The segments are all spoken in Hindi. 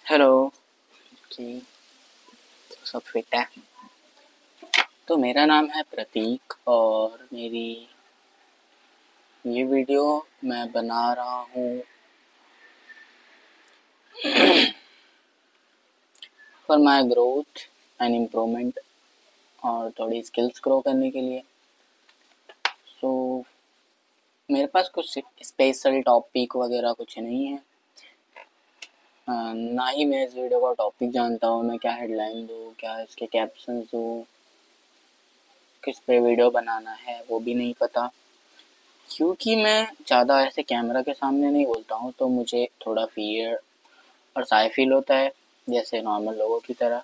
हेलो जी। तो सब फिट है। तो मेरा नाम है प्रतीक और मेरी ये वीडियो मैं बना रहा हूँ for my growth and improvement और थोड़ी स्किल्स ग्रो करने के लिए। सो मेरे पास कुछ स्पेशल टॉपिक वगैरह कुछ नहीं है। ना ही मैं इस वीडियो का टॉपिक जानता हूँ, मैं क्या हेडलाइन दूँ, क्या इसके कैप्शन दूँ, किस पे वीडियो बनाना है वो भी नहीं पता। क्योंकि मैं ज़्यादा ऐसे कैमरा के सामने नहीं बोलता हूँ तो मुझे थोड़ा फियर और शाय फील होता है, जैसे नॉर्मल लोगों की तरह।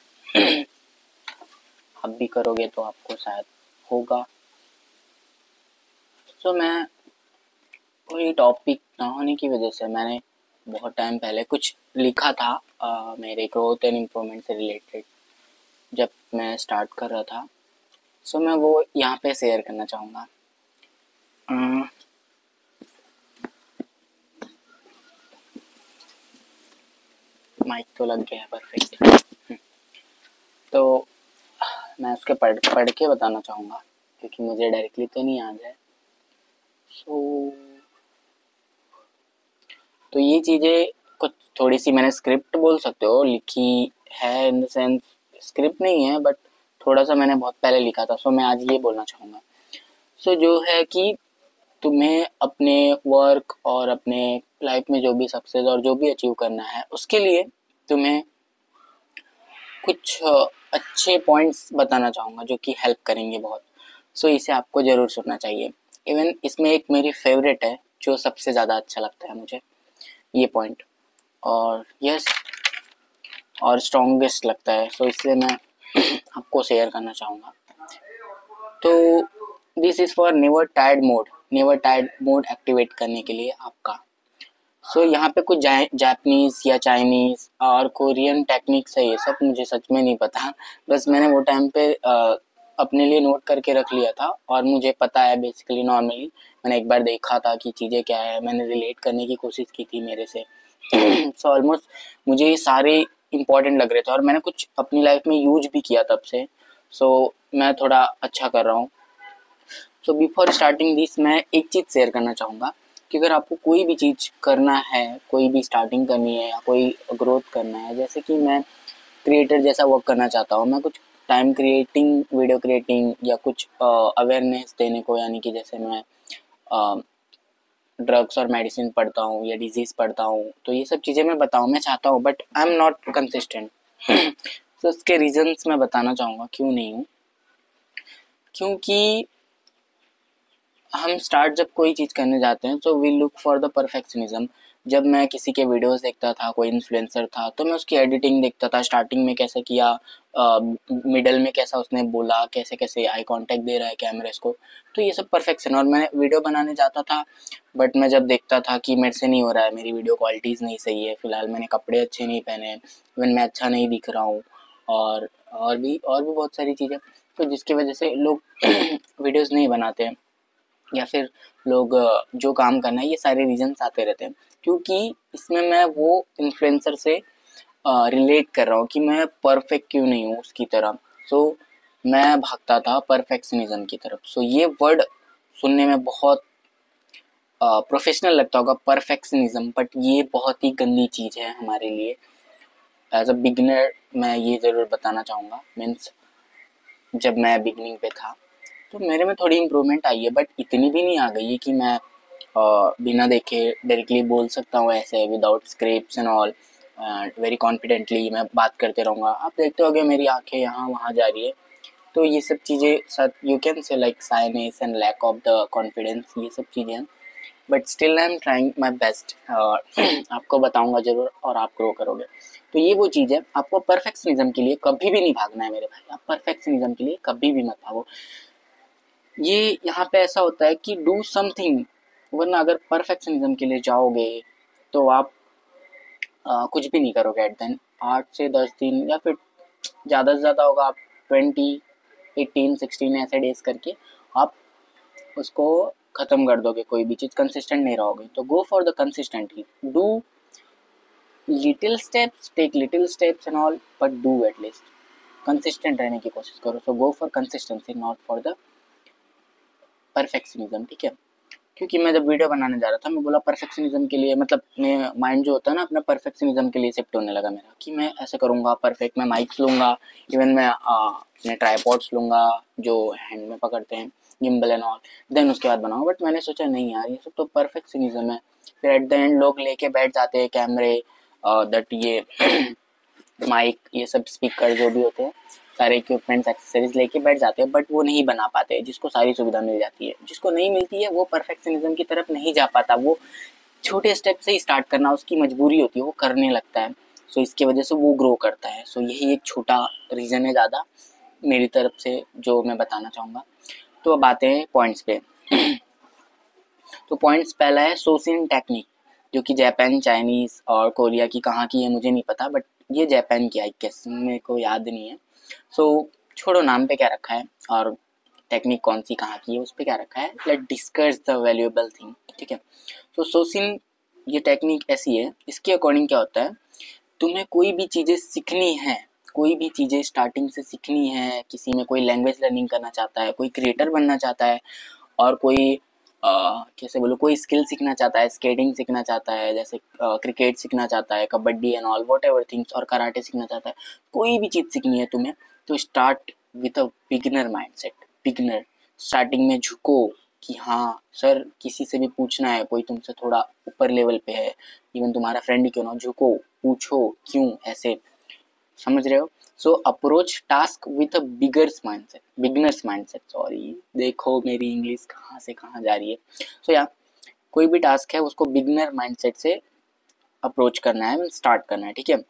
आप भी करोगे तो आपको शायद होगा। तो मैं कोई टॉपिक ना होने की वजह से मैंने बहुत टाइम पहले कुछ लिखा था मेरे ग्रोथ एंड इम्प्रूवमेंट से रिलेटेड, जब मैं स्टार्ट कर रहा था। सो मैं वो यहाँ पे शेयर करना चाहूँगा। माइक तो लग गया है परफेक्ट। तो मैं उसके पढ़ के बताना चाहूँगा क्योंकि मुझे डायरेक्टली तो नहीं याद है। सो तो ये चीज़ें कुछ थोड़ी सी मैंने स्क्रिप्ट बोल सकते हो लिखी है, इन द सेंस स्क्रिप्ट नहीं है बट थोड़ा सा मैंने बहुत पहले लिखा था। सो मैं आज ये बोलना चाहूँगा। सो जो है कि तुम्हें अपने वर्क और अपने लाइफ में जो भी सक्सेस और जो भी अचीव करना है उसके लिए तुम्हें कुछ अच्छे पॉइंट्स बताना चाहूँगा जो कि हेल्प करेंगे बहुत। सो इसे आपको ज़रूर सुनना चाहिए। इवन इसमें एक मेरी फेवरेट है जो सबसे ज़्यादा अच्छा लगता है मुझे, ये पॉइंट, और यस और स्ट्रॉन्गेस्ट लगता है। सो इसलिए मैं आपको शेयर करना चाहूँगा। तो this is for never tired mode, never tired mode activate करने के लिए आपका। सो यहाँ पे कुछ जापानीज या चाइनीज और कोरियन टेक्निक्स है, ये सब मुझे सच में नहीं पता। बस मैंने वो टाइम पे अपने लिए नोट करके रख लिया था और मुझे पता है बेसिकली। नॉर्मली मैंने एक बार देखा था कि चीज़ें क्या है, मैंने रिलेट करने की कोशिश की थी मेरे से। सो ऑलमोस्ट मुझे ये सारे इंपॉर्टेंट लग रहे थे और मैंने कुछ अपनी लाइफ में यूज भी किया तब से। सो मैं थोड़ा अच्छा कर रहा हूँ। सो बिफोर स्टार्टिंग दिस मैं एक चीज़ शेयर करना चाहूँगा कि अगर आपको कोई भी चीज़ करना है, कोई भी स्टार्टिंग करनी है या कोई ग्रोथ करना है, जैसे कि मैं क्रिएटर जैसा वर्क करना चाहता हूँ, मैं कुछ टाइम क्रिएटिंग, वीडियो क्रिएटिंग या कुछ अवेयरनेस देने को, यानी कि जैसे मैं ड्रग्स और मेडिसिन पढ़ता हूँ या डिजीज़ पढ़ता हूँ, तो ये सब चीज़ें मैं बताऊँ मैं चाहता हूँ but I am not consistent. तो उसके रीजंस मैं बताना चाहूँगा क्यों नहीं हूँ। क्योंकि हम स्टार्ट जब कोई चीज़ करने जाते हैं तो we look for the perfectionism. जब मैं किसी के वीडियोस देखता था, कोई इन्फ्लुएंसर था, तो मैं उसकी एडिटिंग देखता था, स्टार्टिंग में कैसे किया, मिडल में कैसा उसने बोला, कैसे कैसे आई कांटेक्ट दे रहा है कैमरेस को, तो ये सब परफेक्शन। और मैं वीडियो बनाने जाता था बट मैं जब देखता था कि मेरे से नहीं हो रहा है, मेरी वीडियो क्वालिटीज़ नहीं सही है, फिलहाल मैंने कपड़े अच्छे नहीं पहने, इवन मैं अच्छा नहीं दिख रहा हूँ, और भी बहुत सारी चीज़ें, तो जिसकी वजह से लोग वीडियोस नहीं बनाते हैं या फिर लोग जो काम करना है, ये सारे रीजंस आते रहते हैं। क्योंकि इसमें मैं वो इन्फ्लुएंसर से रिलेट कर रहा हूँ कि मैं परफेक्ट क्यों नहीं हूँ उसकी तरह। सो मैं भागता था परफेक्शनिज्म की तरफ। सो ये वर्ड सुनने में बहुत प्रोफेशनल लगता होगा, परफेक्शनिज्म, बट ये बहुत ही गंदी चीज़ है हमारे लिए। एज अ बिगिनर मैं ये ज़रूर बताना चाहूँगा। मीन्स जब मैं बिगनिंग पे था तो मेरे में थोड़ी इम्प्रूवमेंट आई है बट इतनी भी नहीं आ गई है कि मैं बिना देखे डायरेक्टली बोल सकता हूँ ऐसे without scripts and all, very confidently मैं बात करते रहूँगा। आप देखते होगे मेरी आंखें यहाँ वहाँ जा रही है, तो ये सब चीज़ें sir you can say like shyness and lack of the confidence, ये सब चीज़ें हैं। But still I am trying my best. आपको बताऊंगा ज़रूर और आप ग्रो करोगे। तो ये वो चीज़ है, आपको परफेक्शनिज्म के लिए कभी भी नहीं भागना है मेरे भाई। आप परफेक्शनिज्म के लिए कभी भी मत भागो। ये यहाँ पे ऐसा होता है कि डू समथिंग, वरना अगर परफेक्शनिज्म के लिए जाओगे तो आप कुछ भी नहीं करोगे एट देन। 8 से 10 दिन या फिर ज़्यादा से ज़्यादा होगा आप 20, 18, 16 ऐसे डेज करके आप उसको ख़त्म कर दोगे। कोई भी चीज़ कंसिस्टेंट नहीं रहोगे, तो गो फॉर द कंसिस्टेंट ही do little steps, take little steps and all, but do at least, consistent रहने की कोशिश करो। So go for consistency, not for the perfectionism, ठीक है। क्योंकि मैं जब वीडियो बनाने जा रहा था, मैं बोला परफेक्शनिज्म के लिए, मतलब मैं माइंड जो होता है ना अपना परफेक्शनिज्म के लिए शिफ्ट होने लगा मेरा, कि मैं ऐसे करूँगा परफेक्ट, मैं माइक्स लूँगा, इवन मैं अपने ट्राईपॉड्स लूँगा जो हैंड में पकड़ते हैं, गिम्बल एंड ऑल, देन उसके बाद बनाऊँगा। बट मैंने सोचा नहीं यार, ये सब तो परफेक्शनिज्म है। फिर एट द एंड लोग लेके बैठ जाते हैं कैमरे, दैट ये माइक, ये सब स्पीकर जो भी होते हैं, सारे इक्विपमेंट्स एक्सेसरीज लेके बैठ जाते हैं, बट वो नहीं बना पाते। जिसको सारी सुविधा मिल जाती है, जिसको नहीं मिलती है, वो परफेक्शनिज्म की तरफ नहीं जा पाता। वो छोटे स्टेप से ही स्टार्ट करना उसकी मजबूरी होती है, वो करने लगता है। सो इसकी वजह से वो ग्रो करता है। सो यही एक छोटा रीज़न है ज़्यादा मेरी तरफ से जो मैं बताना चाहूँगा। तो अब आते हैं पॉइंट्स पे। तो पॉइंट्स पहला है सोसिन टेक्निक, जो कि जापान, चाइनीज़ और कोरिया की कहाँ की है मुझे नहीं पता, बट ये जापान की आई गेस, मेरे को याद नहीं है। सो छोड़ो नाम पे क्या रखा है और टेक्निक कौन सी कहाँ की है उस पे क्या रखा है, let discuss the valuable thing, ठीक है। तो सोसिन ये टेक्निक ऐसी है, इसके अकॉर्डिंग क्या होता है, तुम्हें कोई भी चीज़ें सीखनी है, कोई भी चीज़ें स्टार्टिंग से सीखनी है, किसी में कोई लैंग्वेज लर्निंग करना चाहता है, कोई क्रिएटर बनना चाहता है, और कोई कैसे बोलो, कोई स्किल सीखना चाहता है, स्केटिंग सीखना चाहता है, जैसे क्रिकेट सीखना चाहता है, kabaddi and all what ever things, और कराटे सीखना चाहता है, कोई भी चीज़ सीखनी है तुम्हें, तो start with a beginner mindset. Beginner, starting में झुको कि हाँ सर, किसी से भी पूछना है, कोई तुमसे थोड़ा ऊपर लेवल पे है, इवन तुम्हारा फ्रेंड ही क्यों ना, झुको, पूछो क्यों, ऐसे, समझ रहे हो। सो approach task with a beginners mindset, sorry देखो मेरी इंग्लिश कहाँ से कहाँ जा रही है। सो या कोई भी टास्क है उसको बिगनर माइंडसेट से अप्रोच करना है, स्टार्ट करना है, ठीक है।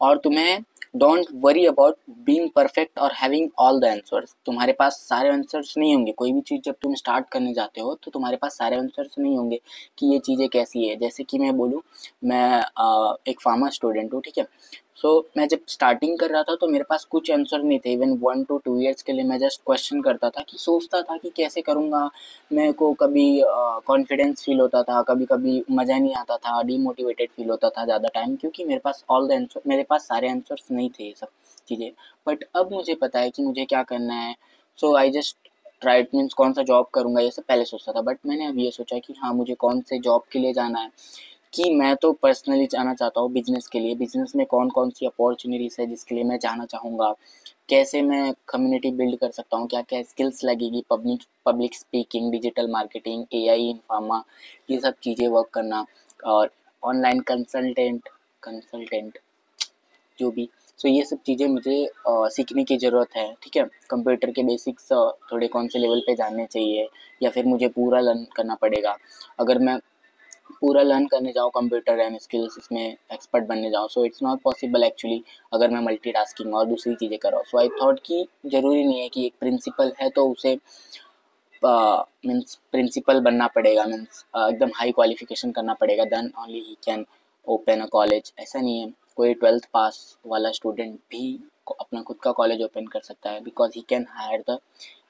और तुम्हें don't worry about being perfect और हैविंग ऑल द आंसर्स। तुम्हारे पास सारे आंसर्स नहीं होंगे। कोई भी चीज़ जब तुम स्टार्ट करने जाते हो तो तुम्हारे पास सारे आंसर्स नहीं होंगे कि ये चीज़ें कैसी है। जैसे कि मैं बोलूँ, मैं एक फार्मा स्टूडेंट हूँ, ठीक है। सो मैं जब स्टार्टिंग कर रहा था तो मेरे पास कुछ आंसर नहीं थे। इवन 1 to 2 ईयर्स के लिए मैं जस्ट क्वेश्चन करता था, कि सोचता था कि कैसे करूँगा। मेरे को कभी कॉन्फिडेंस फील होता था, कभी कभी मज़ा नहीं आता था, डीमोटिवेटेड फील होता था ज़्यादा टाइम, क्योंकि मेरे पास ऑल द आंसर, मेरे पास सारे आंसर्स नहीं थे ये सब चीज़ें। बट अब मुझे पता है कि मुझे क्या करना है। सो आई जस्ट ट्राइड, मीन्स कौन सा जॉब करूँगा ये सब पहले सोचता था, बट मैंने अब ये सोचा कि हाँ मुझे कौन से जॉब के लिए जाना है। कि मैं तो पर्सनली जाना चाहता हूँ बिजनेस के लिए। बिजनेस में कौन कौन सी अपॉर्चुनिटीज़ है जिसके लिए मैं जाना चाहूँगा, कैसे मैं कम्युनिटी बिल्ड कर सकता हूँ, क्या क्या स्किल्स लगेगी, public public speaking, digital marketing, AI इन फार्मा, ये सब चीज़ें वर्क करना, और ऑनलाइन कंसल्टेंट कंसल्टेंट जो भी। सो ये सब चीज़ें मुझे सीखने की ज़रूरत है, ठीक है। कंप्यूटर के बेसिक्स थोड़े कौन से लेवल पे जानने चाहिए, या फिर मुझे पूरा लर्न करना पड़ेगा। अगर मैं पूरा लर्न करने जाऊँ कंप्यूटर एंड स्किल्स, इसमें एक्सपर्ट बनने जाऊँ, so it's not possible actually, अगर मैं मल्टीटास्किंग और दूसरी चीज़ें कर रहा हूँ। सो आई थॉट कि ज़रूरी नहीं है कि एक प्रिंसिपल है तो उसे मीन्स प्रिंसिपल बनना पड़ेगा, मीन्स एकदम हाई क्वालिफिकेशन करना पड़ेगा, then only he can open a college. ऐसा नहीं है, कोई 12th पास वाला स्टूडेंट भी अपना खुद का कॉलेज ओपन कर सकता है, because he can hire the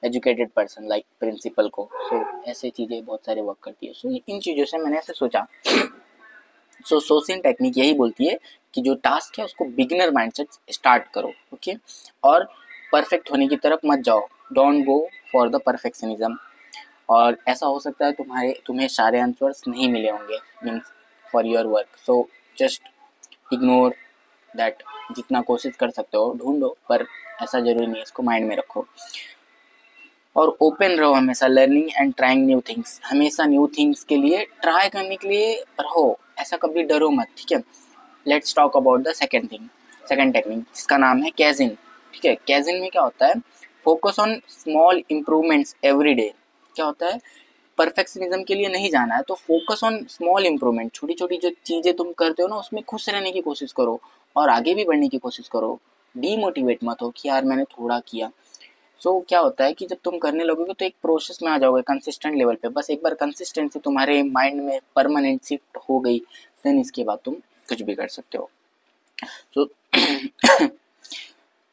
educated person like principal को। सो ऐसे चीज़ें बहुत सारे वर्क करती है। सो इन चीज़ों से मैंने ऐसे सोचा। सो सोसिन टेक्निक यही बोलती है कि जो टास्क है उसको बिगिनर माइंडसेट स्टार्ट करो, ओके। और परफेक्ट होने की तरफ मत जाओ, don't go for the perfectionism. और ऐसा हो सकता है तुम्हें सारे आंसर्स नहीं मिले होंगे, means for your work. So just ignore that, जितना कोशिश कर सकते हो ढूंढो, पर ऐसा जरूरी नहीं है, इसको माइंड में रखो। और ओपन रहो हमेशा, learning and trying new things, हमेशा न्यू थिंग्स के लिए ट्राई करने के लिए रहो, ऐसा कभी डरो मत, ठीक है। Let's talk about the second technique, जिसका नाम है कैजिन, ठीक है। कैजिन में क्या होता है, focus on small improvements every day. क्या होता है, परफेक्शनिज्म के लिए नहीं जाना है तो फोकस ऑन स्मॉल इम्प्रूवमेंट, छोटी छोटी जो चीज़ें तुम करते हो ना उसमें खुश रहने की कोशिश करो, और आगे भी बढ़ने की कोशिश करो। डीमोटिवेट मत हो कि यार मैंने थोड़ा किया। सो क्या होता है कि जब तुम करने लगोगे तो एक प्रोसेस में आ जाओगे कंसिस्टेंट लेवल पे। बस एक बार कंसिस्टेंसी तुम्हारे माइंड में परमानेंट शिफ्ट हो गई, देन इसके बाद तुम कुछ भी कर सकते हो। सो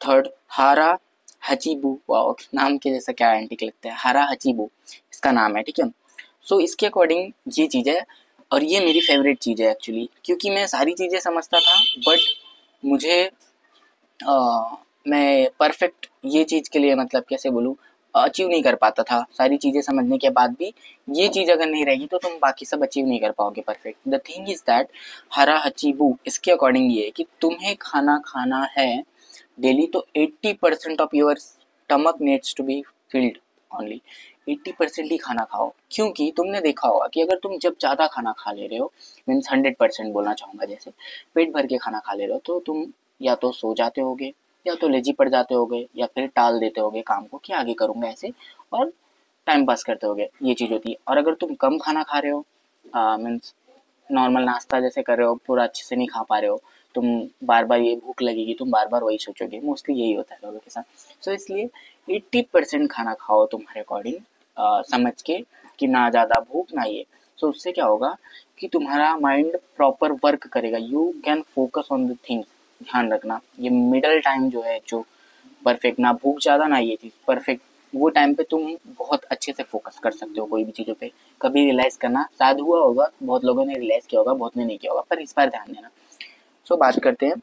थर्ड, हारा हचीबू, वाओ नाम के जैसा क्या एंटिक लगता है, हारा हचीबू इसका नाम है, ठीक है। सो इसके अकॉर्डिंग ये चीज़ है, और ये मेरी फेवरेट चीज़ है एक्चुअली, क्योंकि मैं सारी चीज़ें समझता था बट मुझे मैं परफेक्ट ये चीज़ के लिए मतलब कैसे बोलूँ अचीव नहीं कर पाता था। सारी चीज़ें समझने के बाद भी ये चीज़ अगर नहीं रहेगी तो तुम बाकी सब अचीव नहीं कर पाओगे perfect. The thing is that हरा हचीबू इसके अकॉर्डिंग ये है कि तुम्हें खाना खाना है डेली, तो 80% of your stomach needs to be filled only. 80% ही खाना खाओ, क्योंकि तुमने देखा होगा कि अगर तुम जब ज़्यादा खाना खा ले रहे हो, मीन्स 100% बोलना चाहूँगा, जैसे पेट भर के खाना खा ले रहे हो, तो तुम या तो सो जाते होगे, या तो लेजी पड़ जाते होगे, या फिर टाल देते होगे काम को कि आगे करूँगा ऐसे, और टाइम पास करते होगे। ये चीज़ होती है। और अगर तुम कम खाना खा रहे हो, मीन्स नॉर्मल नाश्ता जैसे कर रहे हो, पूरा अच्छे से नहीं खा पा रहे हो, तुम बार बार ये भूख लगेगी, तुम बार बार वही सोचोगे, मोस्टली यही होता है लोगों के साथ। सो इसलिए 80% खाना खाओ तुम्हारे अकॉर्डिंग, समझ के कि ना ज़्यादा भूख ना ये। सो उससे क्या होगा कि तुम्हारा माइंड प्रॉपर वर्क करेगा, you can focus on the things. ध्यान रखना ये मिडल टाइम जो है, जो परफेक्ट, ना भूख ज़्यादा ना ये चीज़, परफेक्ट वो टाइम पे तुम बहुत अच्छे से फोकस कर सकते हो कोई भी चीज़ों पे। कभी रियलाइज़ करना, शायद हुआ होगा, बहुत लोगों ने रियलाइज़ किया होगा, बहुत ने नहीं किया होगा, पर इस बार ध्यान देना। सो बात करते हैं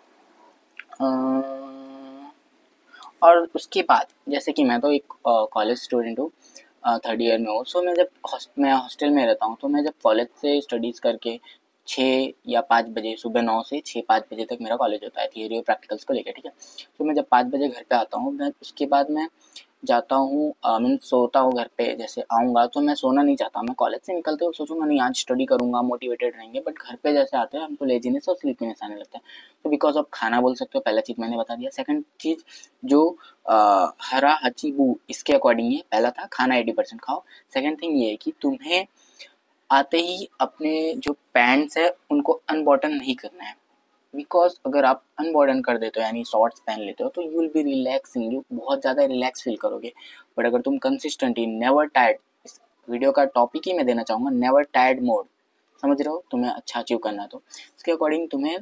और उसके बाद, जैसे कि मैं तो एक कॉलेज स्टूडेंट हूँ, थर्ड ईयर में हूँ। सो मैं जब मैं हॉस्टल में रहता हूँ, तो मैं जब कॉलेज से स्टडीज़ करके 6 या 5 बजे, सुबह 9 से 6-5 बजे तक मेरा कॉलेज होता है थियरी और प्रैक्टिकल्स को लेकर, ठीक है। तो मैं जब 5 बजे घर पे आता हूँ, मैं उसके बाद मैं जाता हूँ, मीन्स सोता हूँ घर पे। जैसे आऊँगा तो मैं सोना नहीं चाहता, मैं कॉलेज से निकलते हुए सोचूंगा नहीं आज स्टडी करूँगा, मोटिवेटेड रहेंगे, बट घर पे जैसे आते हैं हमको लेजीनेस और स्लीपीनेस आने लगता है। तो बिकॉज ऑफ खाना बोल सकते हो, पहला चीज़ मैंने बता दिया। सेकंड चीज़ जो हरा हचीबू इसके अकॉर्डिंग ये पहला था, खाना 80% खाओ। सेकंड थिंग ये है कि तुम्हें आते ही अपने जो पैंट्स है उनको अनबॉटन नहीं करना है, बिकॉज अगर आप अनबॉर्डन कर देते हो यानी शॉर्ट्स पहन लेते हो, तो you will B relaxing, you बहुत ज़्यादा रिलैक्स फील करोगे। बट अगर तुम कंसिस्टेंटली नेवर टायर्ड, इस वीडियो का टॉपिक ही मैं देना चाहूँगा, नेवर टायर्ड मोड, समझ रहे हो, तुम्हें अच्छा अचीव करना है तो इसके अकॉर्डिंग तुम्हें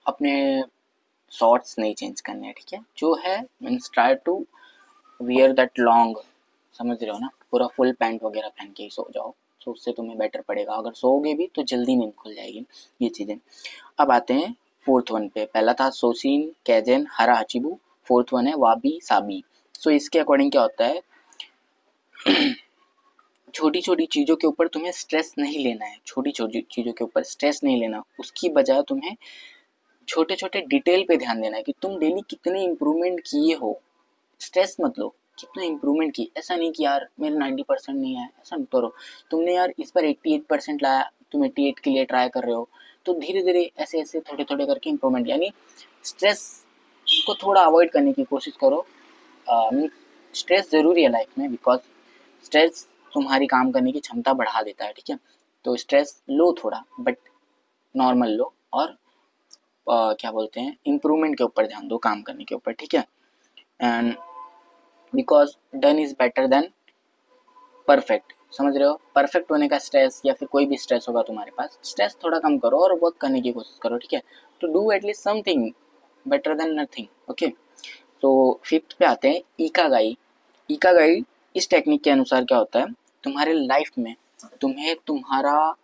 अपने शॉर्ट्स नहीं चेंज करने हैं, ठीक है। जो है means try to wear that long, समझ रहे हो ना, पूरा फुल पैंट वगैरह पहन के ही सो जाओ, तो उससे तुम्हें बेटर पड़ेगा। अगर सोओगे भी तो जल्दी नींद खुल जाएगी, ये चीज़ें। अब आते हैं फोर्थ वन पे। पहला था सोसिन कैजेन हरा हचिबू, फोर्थ वन है वाबी साबी। सो इसके अकॉर्डिंग क्या होता है, छोटी छोटी चीज़ों के ऊपर तुम्हें स्ट्रेस नहीं लेना है, छोटी छोटी चीज़ों के ऊपर स्ट्रेस नहीं लेना, उसकी बजाय तुम्हें छोटे छोटे डिटेल पे ध्यान देना है कि तुम डेली कितने इम्प्रूवमेंट किए हो। स्ट्रेस मत लो, कितना इम्प्रूवमेंट की, ऐसा नहीं कि यार मेरे 90% नहीं आया, ऐसा मत करो। तुमने यार इस पर 88% लाया, तुम 88 के लिए ट्राई कर रहे हो, तो धीरे धीरे ऐसे ऐसे थोड़े थोड़े करके इम्प्रूवमेंट, यानी स्ट्रेस को थोड़ा अवॉइड करने की कोशिश करो। स्ट्रेस ज़रूरी है लाइफ में, बिकॉज स्ट्रेस तुम्हारी काम करने की क्षमता बढ़ा देता है, ठीक है। तो स्ट्रेस लो थोड़ा, बट नॉर्मल लो, और क्या बोलते हैं, इम्प्रूवमेंट के ऊपर ध्यान दो, काम करने के ऊपर, ठीक है। And because done is better than perfect, समझ रहे हो। परफेक्ट होने का स्ट्रेस या फिर कोई भी स्ट्रेस होगा तुम्हारे पास, स्ट्रेस थोड़ा कम करो और वर्क करने की कोशिश करो, ठीक है। तो do at least something better than nothing, okay. तो फिफ्थ पे आते हैं इकागाई। इकागाई इस टेक्निक के अनुसार क्या होता है, तुम्हारे लाइफ में तुम्हें तुम्हारा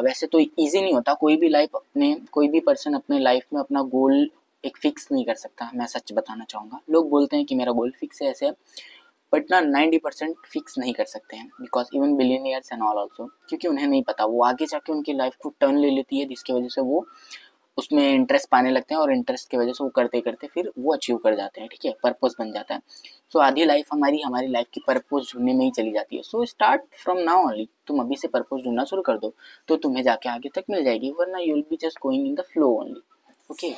वैसे तो इजी नहीं होता, कोई भी लाइफ अपने कोई भी पर्सन अपने लाइफ में अपना गोल एक फिक्स नहीं कर सकता। मैं सच बताना चाहूँगा, लोग बोलते हैं कि मेरा गोल फिक्स है ऐसे, बट ना 90% फिक्स नहीं कर सकते हैं, because even billionaires and all also, क्योंकि उन्हें नहीं पता, वो आगे जाके उनकी लाइफ को टर्न ले लेती है, जिसकी वजह से वो उसमें इंटरेस्ट पाने लगते हैं, और इंटरेस्ट की वजह से वो करते करते फिर वो अचीव कर जाते हैं, ठीक है, पर्पस बन जाता है। सो आधी लाइफ हमारी हमारी लाइफ की पर्पस ढूंढने में ही चली जाती है। So start from now only, तुम अभी से पर्पस ढूंढना शुरू कर दो, तो तुम्हें जाके आगे तक मिल जाएगी, वरना you will be just going in the flow only, okay.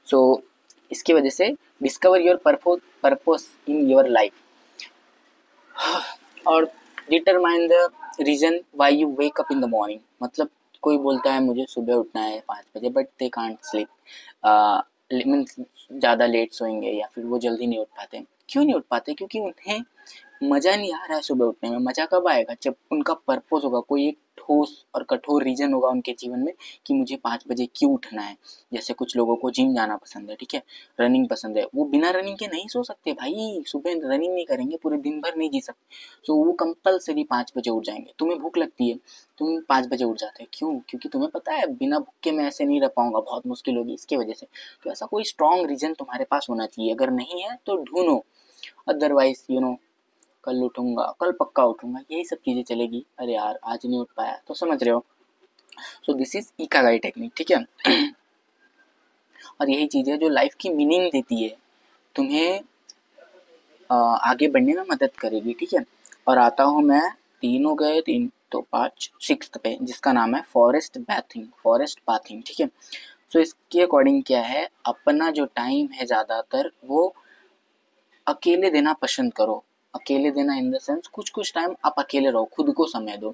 So इसकी वजह से discover your purpose in your life, और determine the reason why you wake up in the morning. मतलब कोई बोलता है मुझे सुबह उठना है 5 बजे, but they can't sleep, means ज़्यादा लेट सोएंगे या फिर वो जल्दी नहीं उठ पाते। क्यों नहीं उठ पाते, क्योंकि उन्हें मज़ा नहीं आ रहा है सुबह उठने में। मज़ा कब आएगा, जब उनका पर्पस होगा, कोई एक ठोस और कठोर रीज़न होगा उनके जीवन में कि मुझे 5 बजे क्यों उठना है। जैसे कुछ लोगों को जिम जाना पसंद है, ठीक है, रनिंग पसंद है, वो बिना रनिंग के नहीं सो सकते भाई, सुबह रनिंग नहीं करेंगे पूरे दिन भर नहीं जी सकते। सो वो कंपल्सरी 5 बजे उठ जाएंगे। तुम्हें भूख लगती है, तुम 5 बजे उठ जाते हो, क्यों? क्योंकि तुम्हें पता है बिना भूख के मैं ऐसे नहीं रह पाऊंगा, बहुत मुश्किल होगी इसकी वजह से। तो ऐसा कोई स्ट्रॉन्ग रीज़न तुम्हारे पास होना चाहिए, अगर नहीं है तो ढूंढो, अदरवाइज कल उठूंगा, कल पक्का उठूंगा, यही सब चीज़ें चलेगी। अरे यार आज नहीं उठ पाया, तो समझ रहे हो। सो दिस इज इकागाई टेक्निक, ठीक है। और यही चीज़ है जो लाइफ की मीनिंग देती है, तुम्हें आगे बढ़ने में मदद करेगी, ठीक है। और आता हूँ मैं, तीन हो गए, तीन तो पाँच, सिक्स्थ पे, जिसका नाम है फॉरेस्ट बाथिंग, फॉरेस्ट बाथिंग, ठीक है। सो इसके अकॉर्डिंग क्या है, अपना जो टाइम है ज़्यादातर वो अकेले देना पसंद करो। अकेले देना इन द सेंस कुछ कुछ टाइम आप अकेले रहो, खुद को समय दो,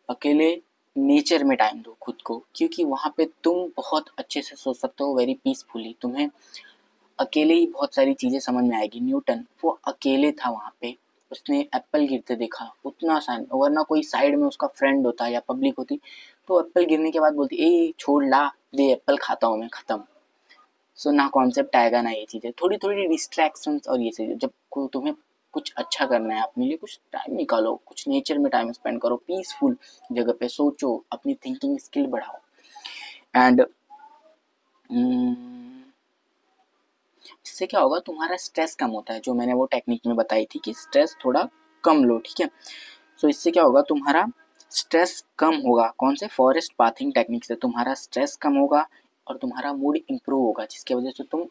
अकेले नेचर में टाइम दो खुद को, क्योंकि वहाँ पे तुम बहुत अच्छे से सोच सकते हो, वेरी पीसफुली। तुम्हें अकेले ही बहुत सारी चीज़ें समझ में आएगी। न्यूटन वो अकेले था वहाँ पे, उसने एप्पल गिरते देखा, उतना आसान, वरना कोई साइड में उसका फ्रेंड होता या पब्लिक होती तो एप्पल गिरने के बाद बोलती ए छोड़ ला, दे एप्पल खाता हूँ मैं, खत्म। सो ना कॉन्सेप्ट आएगा ना ये चीज़ें, थोड़ी थोड़ी डिस्ट्रैक्शंस। और ये चीज़ें जब तुम्हें कुछ अच्छा करना है अपने लिए, कुछ टाइम निकालो, कुछ नेचर में टाइम स्पेंड करो, पीसफुल जगह पे सोचो, अपनी थिंकिंग स्किल बढ़ाओ। एंड इससे क्या होगा, तुम्हारा स्ट्रेस कम होता है, जो मैंने वो टेक्निक में बताई थी कि स्ट्रेस थोड़ा कम लो, ठीक है। सो इससे क्या होगा, तुम्हारा स्ट्रेस कम होगा। कौन से? फॉरेस्ट पाथिंग टेक्निक से तुम्हारा स्ट्रेस कम होगा और तुम्हारा मूड इंप्रूव होगा, जिसकी वजह से तुम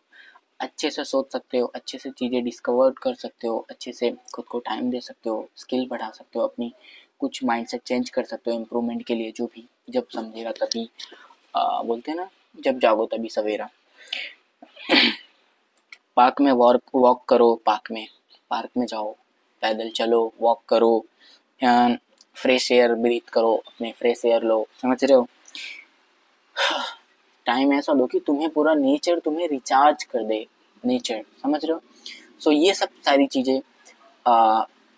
अच्छे से सोच सकते हो, अच्छे से चीज़ें डिस्कवर कर सकते हो, अच्छे से खुद को टाइम दे सकते हो, स्किल बढ़ा सकते हो अपनी, कुछ माइंडसेट चेंज कर सकते हो इम्प्रूवमेंट के लिए। जो भी जब समझेगा तभी बोलते हैं ना, जब जागो तभी सवेरा। पार्क में वॉक करो, पार्क में जाओ, पैदल चलो, वॉक करो, फ्रेश एयर ब्रीथ करो, अपने फ्रेश एयर लो, समझ रहे हो। टाइम ऐसा दो कि तुम्हें पूरा नेचर तुम्हें रिचार्ज कर दे, नेचर, समझ रहे हो। सो ये सब सारी चीज़ें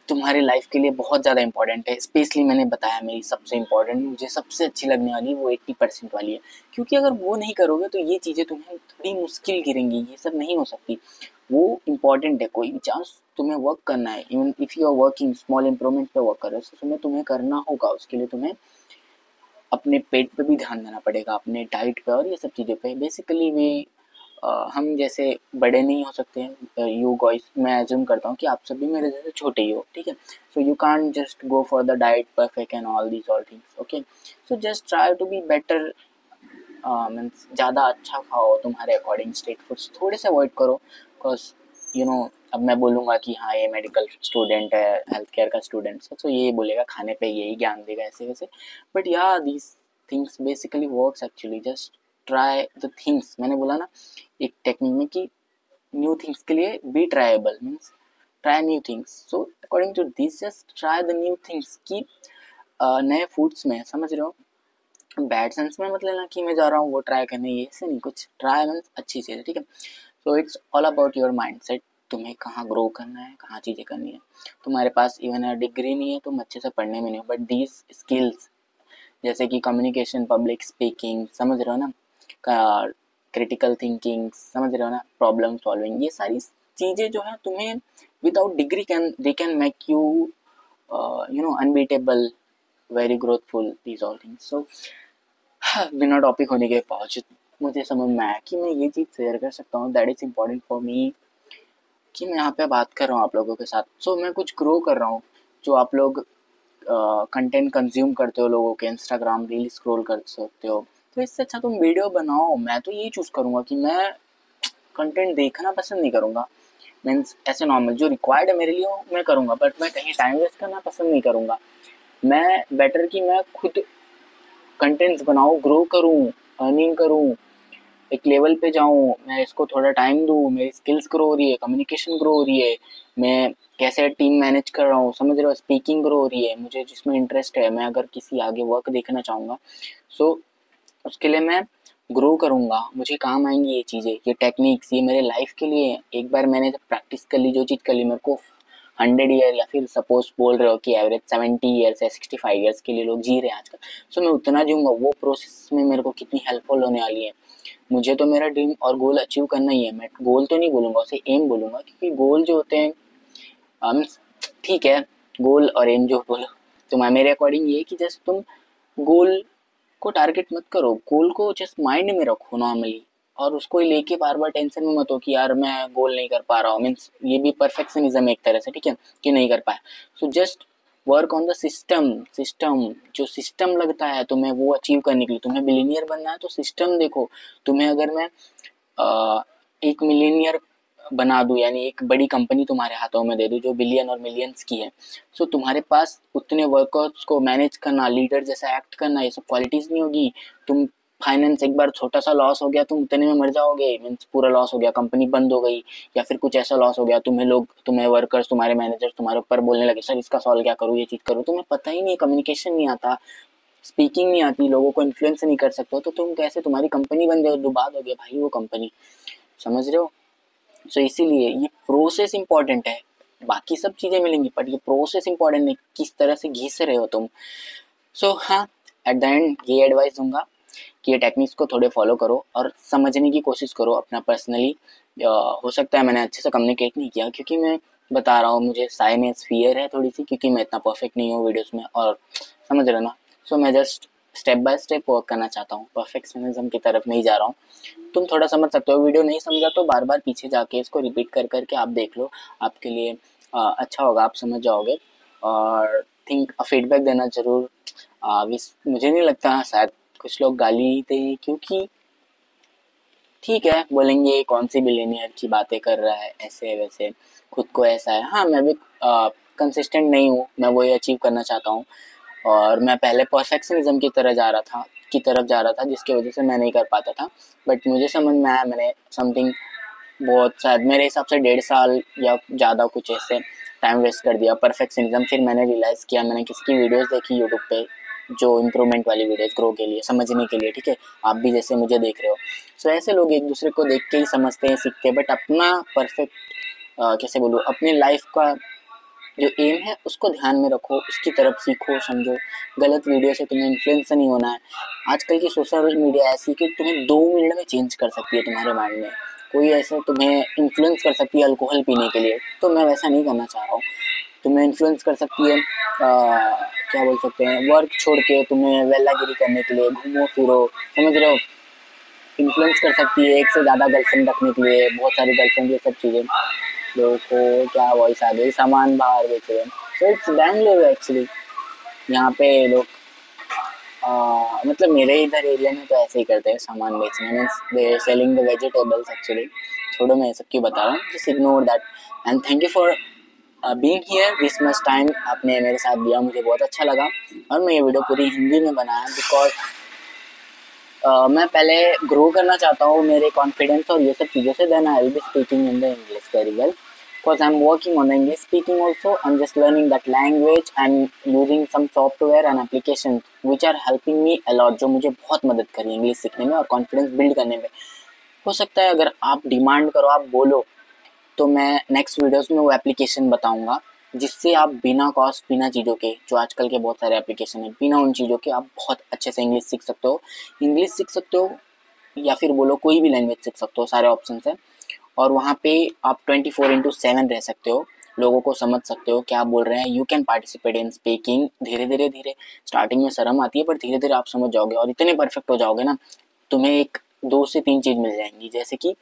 तुम्हारे लाइफ के लिए बहुत ज़्यादा इंपॉर्टेंट है। स्पेशली मैंने बताया मेरी सबसे इंपॉर्टेंट, मुझे सबसे अच्छी लगने वाली वो 80% वाली है, क्योंकि अगर वो नहीं करोगे तो ये चीज़ें तुम्हें थोड़ी मुश्किल गिरेंगी, ये सब नहीं हो सकती। वो इम्पॉर्टेंट है, कोई भी चांस तुम्हें वर्क करना है, even if you are working small improvement पे वर्क कर रहे हो, तो तुम्हें करना होगा, उसके लिए तुम्हें अपने पेट पे भी ध्यान देना पड़ेगा, अपने डाइट पे और ये सब चीज़ों पे। बेसिकली भी हम जैसे बड़े नहीं हो सकते हैं, यू गाइस, मैं एज्यूम करता हूँ कि आप सभी मेरे जैसे छोटे ही हो, ठीक है। So you can't just go for the diet perfect and all these all things, okay. So just try to be better, means ज़्यादा अच्छा खाओ, तुम्हारे अकॉर्डिंग स्ट्रीट फूड्स थोड़े से अवॉइड करो, बिकॉज अब मैं बोलूँगा कि हाँ ये मेडिकल स्टूडेंट है, हेल्थ केयर का स्टूडेंट है, तो ये बोलेगा खाने पे यही ज्ञान देगा ऐसे वैसे, बट या these things basically works actually. Just try the things, मैंने बोला ना एक टेक्निक में कि न्यू थिंग्स के लिए be tribal, means try new things. So according to this just try the new things की नए फूड्स में, समझ रहे हो। बैड सेंस में मत लेना कि मैं जा रहा हूँ वो ट्राई करने, ये ऐसे नहीं, कुछ ट्राई मीन्स अच्छी चीज़ है, ठीक है। So it's all about your mind set, तुम्हें कहाँ ग्रो करना है, कहाँ चीज़ें करनी है। तुम्हारे पास इवन डिग्री नहीं है, तुम अच्छे से पढ़ने में नहीं हो, बट दीज स्किल्स जैसे कि कम्युनिकेशन, पब्लिक स्पीकिंग, समझ रहे हो ना, क्रिटिकल थिंकिंग, समझ रहे हो ना, प्रॉब्लम सॉल्विंग, ये सारी चीज़ें जो है तुम्हें without degree can they can make you unbeatable, very growthful, these all things. So बिना टॉपिक होने के पहुँच मुझे समझ में आया कि मैं ये चीज़ शेयर कर सकता हूँ, that is important for me, कि मैं यहाँ पे बात कर रहा हूँ आप लोगों के साथ। सो मैं कुछ ग्रो कर रहा हूँ, जो आप लोग कंटेंट कंज्यूम करते हो, लोगों के इंस्टाग्राम रील स्क्रॉल कर सकते हो, तो इससे अच्छा तुम वीडियो बनाओ। मैं तो यही चूज़ करूँगा कि मैं कंटेंट देखना पसंद नहीं करूँगा, मीन्स ऐसे नॉर्मल जो रिक्वायर्ड है मेरे लिए वो मैं करूँगा, बट मैं कहीं टाइम वेस्ट करना पसंद नहीं करूँगा। मैं बेटर कि मैं खुद कंटेंट्स बनाऊँ, ग्रो करूँ, अर्निंग करूँ, एक लेवल पे जाऊँ, मैं इसको थोड़ा टाइम दूँ, मेरी स्किल्स ग्रो हो रही है, कम्युनिकेशन ग्रो हो रही है, मैं कैसे टीम मैनेज कर रहा हूँ, समझ रहे हो, स्पीकिंग ग्रो हो रही है, मुझे जिसमें इंटरेस्ट है, मैं अगर किसी आगे वर्क देखना चाहूँगा, सो उसके लिए मैं ग्रो करूँगा, मुझे काम आएंगी ये चीज़ें, ये टेक्निक्स, ये मेरे लाइफ के लिए। एक बार मैंने जब प्रैक्टिस कर ली, जो चीज़ कर ली, मेरे को 100 ईयर या फिर सपोज बोल रहे हो कि एवरेज 70 ईयर्स या 65 ईयर्स के लिए लोग जी रहे हैं आजकल, सो मैं उतना जीऊँगा, वो प्रोसेस में मेरे को कितनी हेल्पफुल होने वाली है। मुझे तो मेरा ड्रीम और गोल अचीव करना ही है, मैं गोल तो नहीं बोलूँगा, उसे एम बोलूँगा, क्योंकि गोल जो होते हैं ठीक है, गोल और एम जो बोलो, तो मेरे अकॉर्डिंग ये है कि जस्ट तुम गोल को टारगेट मत करो, गोल को जस्ट माइंड में रखो नॉर्मली, और उसको ही लेके बार बार टेंशन में मत हो कि यार मैं गोल नहीं कर पा रहा हूँ, मीन्स ये भी परफेक्शनिज्म एक तरह से, ठीक है, कि नहीं कर पाया। So just work on the system जो सिस्टम लगता है तुम्हें वो अचीव करने के लिए, तुम्हें बिलीनियर बनना है तो सिस्टम देखो। तुम्हें अगर मैं 1 मिलियनियर बना दूं, यानी एक बड़ी कंपनी तुम्हारे हाथों में दे दूं जो बिलियन और मिलियंस की है, सो तुम्हारे पास उतने वर्कर्स को मैनेज करना, लीडर जैसा एक्ट करना, ये सब क्वालिटीज नहीं होगी। तुम फाइनेंस एक बार छोटा सा लॉस हो गया तुम उतने में मर जाओगे, मीन्स पूरा लॉस हो गया, कंपनी बंद हो गई, या फिर कुछ ऐसा लॉस हो गया, तुम्हें वर्कर्स, तुम्हारे मैनेजर्स तुम्हारे ऊपर बोलने लगे सर इसका सॉल्व क्या करूँ, ये चीज़ करूँ, तुम्हें पता ही नहीं, कम्युनिकेशन नहीं आता, स्पीकिंग नहीं आती, लोगों को इन्फ्लुएंस नहीं कर सकते हो, तो तुम कैसे, तुम्हारी कंपनी बन जाए, डुबा दोगे भाई वो कंपनी, समझ रहे हो। सो इसीलिए ये प्रोसेस इंपॉर्टेंट है, बाकी सब चीज़ें मिलेंगी बट ये प्रोसेस इंपॉर्टेंट है, किस तरह से घिस रहे हो तुम। सो हाँ, एट द एंड ये एडवाइस दूंगा कि ये टेक्निक्स को थोड़े फॉलो करो और समझने की कोशिश करो अपना पर्सनली। हो सकता है मैंने अच्छे से कम्युनिकेट नहीं किया, क्योंकि मैं बता रहा हूँ मुझे साइनेस फियर है थोड़ी सी, क्योंकि मैं इतना परफेक्ट नहीं हूँ वीडियोस में, और समझ रहे हो ना। सो मैं just step by step work करना चाहता हूँ, परफेक्शनिज्म की तरफ नहीं जा रहा हूँ। तुम थोड़ा समझ सकते हो, वीडियो नहीं समझा तो बार बार पीछे जाके इसको रिपीट कर करके आप देख लो, आपके लिए अच्छा होगा, आप समझ जाओगे। और थिंक फीडबैक देना जरूर। मुझे नहीं लगता शायद कुछ लोग गाली दें, क्योंकि ठीक है बोलेंगे कौन सी बिलियनियर की बातें कर रहा है, ऐसे वैसे खुद को ऐसा है। हाँ मैं भी कंसिस्टेंट नहीं हूँ, मैं वही अचीव करना चाहता हूँ, और मैं पहले परफेक्शनिज्म की तरफ जा रहा था जिसकी वजह से मैं नहीं कर पाता था। बट मुझे समझ में आया, मैंने समथिंग बहुत, शायद मेरे हिसाब से 1.5 साल या ज़्यादा कुछ ऐसे टाइम वेस्ट कर दिया परफेक्शनिज्म। फिर मैंने रियलाइज़ किया, मैंने किसी की वीडियोस देखी यूट्यूब पे, जो इम्प्रूवमेंट वाली वीडियोस, ग्रो के लिए, समझने के लिए, ठीक है, आप भी जैसे मुझे देख रहे हो। सो ऐसे लोग एक दूसरे को देख के ही समझते हैं, सीखते हैं, बट अपना परफेक्ट कैसे बोलूँ, अपनी लाइफ का जो एम है उसको ध्यान में रखो, उसकी तरफ सीखो समझो। गलत वीडियो से तुम्हें इन्फ्लुएंस नहीं होना है। आजकल की सोशल मीडिया ऐसी कि तुम्हें 2 मिनट में चेंज कर सकती है तुम्हारे माइंड में, कोई ऐसे तुम्हें इन्फ्लुएंस कर सकती है अल्कोहल पीने के लिए, तो मैं वैसा नहीं करना चाह रहा हूँ। तुम्हें इन्फ्लुएंस कर सकती है क्या बोल सकते हैं, वर्क छोड़ के तुम्हें वेलागिरी करने के लिए, घूमो फिरो, समझ रहे हो। इन्फ्लुएंस कर सकती है एक से ज़्यादा गर्लफ्रेंड रखने के लिए, बहुत सारी गर्लफ्रेंड, ये सब चीज़ें। लोगों को क्या वॉइस आ गई, सामान बाहर बेच रहे हैं, सो इट्स बैंगलोर एक्चुअली। यहाँ पे लोग मतलब मेरे इधर एरिया में तो ऐसे ही करते हैं, सामान बेचने, means they selling the vegetables actually. छोड़ो मैं ये सब क्यों बता रहा हूँ, just ignore that. And thank you for being here this much time, आपने मेरे साथ दिया, मुझे बहुत अच्छा लगा। और मैं ये वीडियो पूरी हिंदी में बनाया बिकॉज मैं पहले ग्रो करना चाहता हूँ मेरे कॉन्फिडेंस और ये सब चीज़ों से, then I will be speaking in the English very well, because I am working on the English speaking also, I am just learning that language and using some software and application which are helping me a lot, जो मुझे बहुत मदद करी इंग्लिश सीखने में और कॉन्फिडेंस बिल्ड करने में। हो सकता है अगर आप डिमांड करो, आप बोलो, तो मैं नेक्स्ट वीडियोस में वो एप्लीकेशन बताऊंगा जिससे आप बिना कॉस्ट, बिना चीज़ों के, जो आजकल के बहुत सारे एप्लीकेशन हैं, बिना उन चीज़ों के आप बहुत अच्छे से इंग्लिश सीख सकते हो। इंग्लिश सीख सकते हो या फिर बोलो कोई भी लैंग्वेज सीख सकते हो, सारे ऑप्शन हैं। और वहाँ पे आप 24/7 रह सकते हो, लोगों को समझ सकते हो क्या बोल रहे हैं। You can participate in speaking. धीरे स्टार्टिंग में शर्म आती है, पर धीरे धीरे आप समझ जाओगे और इतने परफेक्ट हो जाओगे ना, तुम्हें एक 2 से 3 चीज़ मिल जाएंगी, जैसे कि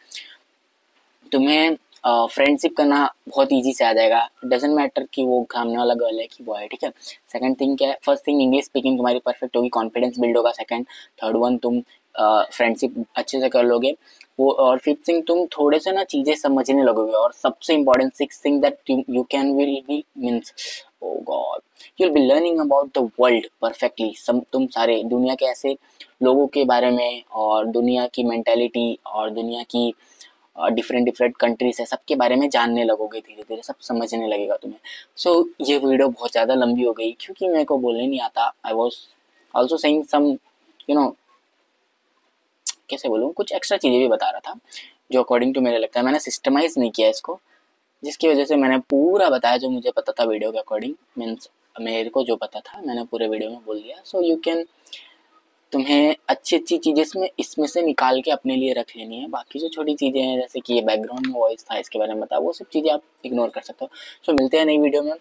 तुम्हें फ्रेंडशिप करना बहुत ईजी से आ जाएगा। डजेंट मैटर कि वो सामने वाला गर्ल है कि बॉय है, ठीक है। सेकंड थिंग क्या है, फर्स्ट थिंग इंग्लिश स्पीकिंग तुम्हारी परफेक्ट होगी, कॉन्फिडेंस बिल्ड होगा। सेकंड, थर्ड वन, तुम फ्रेंडशिप अच्छे से कर लोगे वो। और फिफ्थ थिंग, तुम थोड़े से ना चीज़ें समझने लगोगे। और सबसे important six thing that you can will be means O God, you will be learning about the world perfectly. तुम सारे दुनिया के ऐसे लोगों के बारे में और दुनिया की मेंटेलिटी और दुनिया की डिफरेंट डिफरेंट कंट्रीज है, सबके बारे में जानने लगोगे, धीरे धीरे सब समझने लगेगा तुम्हें। सो ये वीडियो बहुत ज़्यादा लंबी हो गई क्योंकि मेरे को बोलने नहीं आता। I was also saying some you know कैसे बोलूँ, कुछ एक्स्ट्रा चीज़ें भी बता रहा था जो अकॉर्डिंग टू मेरे लगता है, मैंने सिस्टमाइज नहीं किया इसको। जिसकी वजह से मैंने पूरा बताया जो मुझे पता था वीडियो के अकॉर्डिंग, मीन्स मेरे को जो पता था मैंने पूरे वीडियो में बोल दिया। सो यू कैन, तुम्हें अच्छी अच्छी चीज़ें इसमें से निकाल के अपने लिए रख लेनी है। बाकी जो छोटी चीज़ें हैं जैसे कि ये बैकग्राउंड में वॉइस था इसके बारे में बता, वो सब चीज़ें आप इग्नोर कर सकते हो। सो मिलते हैं नई वीडियो में,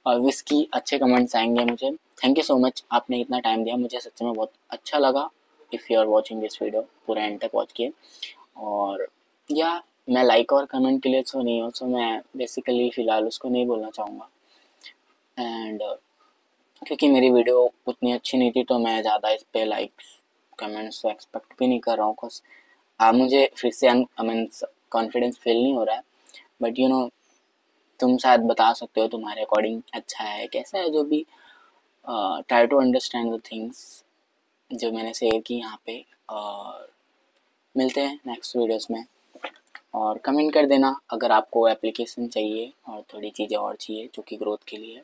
और विस्की अच्छे कमेंट्स आएंगे मुझे। थैंक यू सो मच, आपने इतना टाइम दिया, मुझे सच में बहुत अच्छा लगा। If you are watching this video, पूरा एंड तक वॉच किए। और या मैं लाइक और कमेंट के लिए तो नहीं हूँ, सो मैं बेसिकली फ़िलहाल उसको नहीं बोलना चाहूँगा। एंड क्योंकि मेरी वीडियो उतनी अच्छी नहीं थी तो मैं ज़्यादा इस पे लाइक्स कमेंट्स तो एक्सपेक्ट भी नहीं कर रहा हूँ। कुछ मुझे फिर से मीन्स कॉन्फिडेंस फील नहीं हो रहा है, बट यू नो तुम शायद बता सकते हो तुम्हारे अकॉर्डिंग अच्छा है कैसा है, जो भी try to understand the things जो मैंने शेयर की यहाँ पे। और मिलते हैं नेक्स्ट वीडियोस में, और कमेंट कर देना अगर आपको एप्लीकेशन चाहिए और थोड़ी चीज़ें और चाहिए जो कि ग्रोथ के लिए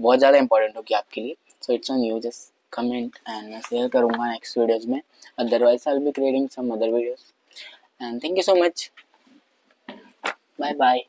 बहुत ज़्यादा इंपॉर्टेंट होगी आपके लिए। So it's on you, just comment and मैं शेयर करूँगा नेक्स्ट वीडियोस में। Otherwise I will be creating some other videos, and thank you so much, bye bye.